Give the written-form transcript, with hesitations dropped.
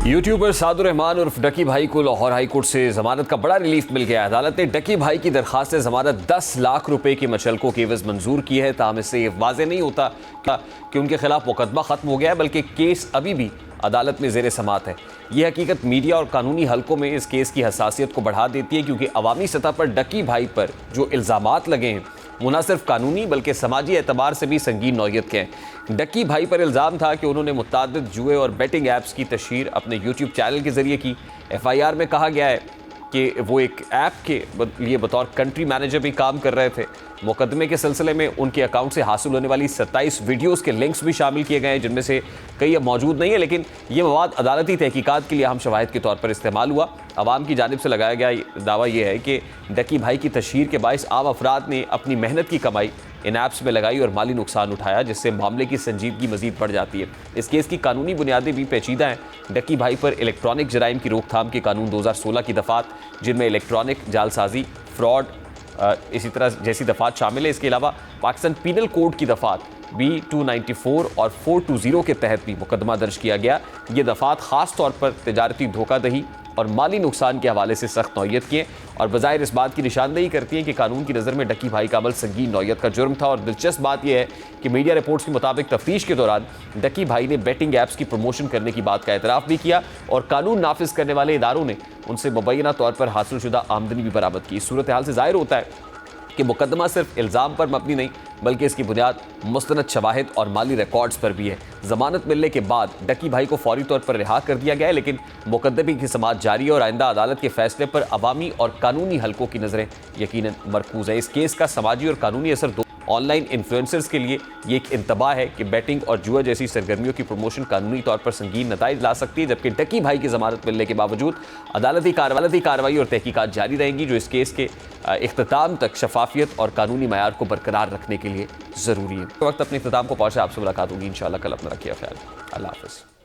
YouTuber سعد الرحمان عرف ڈکی بھائی کو لاہور ہائی کورٹ سے ضمانت کا بڑا ریلیف مل گیا ہے۔ عدالت نے ڈکی بھائی کی درخواست ضمانت 10 لاکھ روپے کی مچلکوں کی عوض منظور کی ہے۔ تاہم اس سے یہ واضح نہیں ہوتا کہ ان کے خلاف مقدمہ ختم ہو گیا ہے، بلکہ کیس ابھی بھی عدالت میں زیر سماعت ہے۔ یہ حقیقت میڈیا اور قانونی حلقوں میں اس کیس کی حساسیت کو بڑھا دیتی ہے، کیونکہ عوامی سطح پر ڈکی بھائی پر جو الزامات لگے ہیں وہ نہ صرف قانونی بلکہ سماجی اعتبار سے بھی سنگین نوعیت کے ہیں۔ ڈکی بھائی پر الزام تھا کہ انہوں نے متعدد جوئے اور بیٹنگ ایپس کی تشہیر اپنے یوٹیوب چینل کے ذریعے کی۔ ایف آئی آر میں کہا گیا ہے کہ وہ ایک ایپ کے لیے بطور کنٹری مینیجر بھی کام کر رہے تھے۔ مقدمے کے سلسلے میں ان کے اکاؤنٹ سے حاصل ہونے والی 27 ویڈیوز کے لنکس بھی شامل کیے گئے ہیں، جن میں سے کئی اب موجود نہیں ہیں، لیکن یہ مواد عدالتی تحقیقات کے لیے اہم شواہد کے طور پر استعمال ہوا۔ عوام کی جانب سے لگایا گیا دعویٰ یہ ہے کہ ڈکی بھائی کی تشہیر کے باعث عام افراد نے اپنی محنت کی کمائی ان ایپس میں لگائی اور مالی نقصان اٹھایا، جس سے معاملے کی سنجیدگی مزید بڑھ جاتی ہے۔ اس کیس کی قانونی بنیادیں بھی پیچیدہ ہیں۔ ڈکی بھائی پر الیکٹرانک جرائم کی روک تھام کے قانون 2016 کی دفعات، جن میں الیکٹرانک جعلسازی، فراڈ، اسی طرح جیسی دفعات شامل ہیں۔ اس کے علاوہ پاکستان پینل کوڈ کی دفعات B 294 اور 420 کے تحت بھی مقدمہ درج کیا گیا۔ یہ دفعات خاص طور پر تجارتی دھوکہ دہی اور مالی نقصان کے حوالے سے سخت نوعیت کی ہیں، اور بظاہر اس بات کی نشاندہی کرتی ہیں کہ قانون کی نظر میں ڈکی بھائی کا عمل سنگین نوعیت کا جرم تھا۔ اور دلچسپ بات یہ ہے کہ میڈیا رپورٹس کے مطابق تفتیش کے دوران ڈکی بھائی نے بیٹنگ ایپس کی پروموشن کرنے کی بات کا اعتراف بھی کیا، اور قانون نافذ کرنے والے اداروں نے ان سے مبینہ طور پر حاصل شدہ آمدنی بھی برآمد کی۔ اس صورتحال سے ظاہر ہوتا ہے کہ مقدمہ صرف الزام پر مبنی نہیں بلکہ اس کی بنیاد مستند شواہد اور مالی ریکارڈز پر بھی ہے۔ ضمانت ملنے کے بعد ڈکی بھائی کو فوری طور پر رہا کر دیا گیا ہے، لیکن مقدمے کی سماعت جاری ہے اور آئندہ عدالت کے فیصلے پر عوامی اور قانونی حلقوں کی نظریں یقیناً مرکوز ہیں۔ اس کیس کا سماجی اور قانونی اثر آن لائن انفلوئنسرز کے لیے یہ ایک انتباہ ہے کہ بیٹنگ اور جوا جیسی سرگرمیوں کی پروموشن قانونی طور پر سنگین نتائج لا سکتی ہے، جبکہ ڈکی بھائی کی ضمانت ملنے کے باوجود عدالتی کارروائی اور تحقیقات جاری رہیں گی، جو اس کیس کے اختتام تک شفافیت اور قانونی معیار کو برقرار رکھنے کے لیے ضروری ہے۔ وقت اپنے اختتام کو پہنچا، آپ سے ملاقات ہوگی انشاءاللہ کل۔ اپنا رکھیے خیال۔ اللہ حافظ۔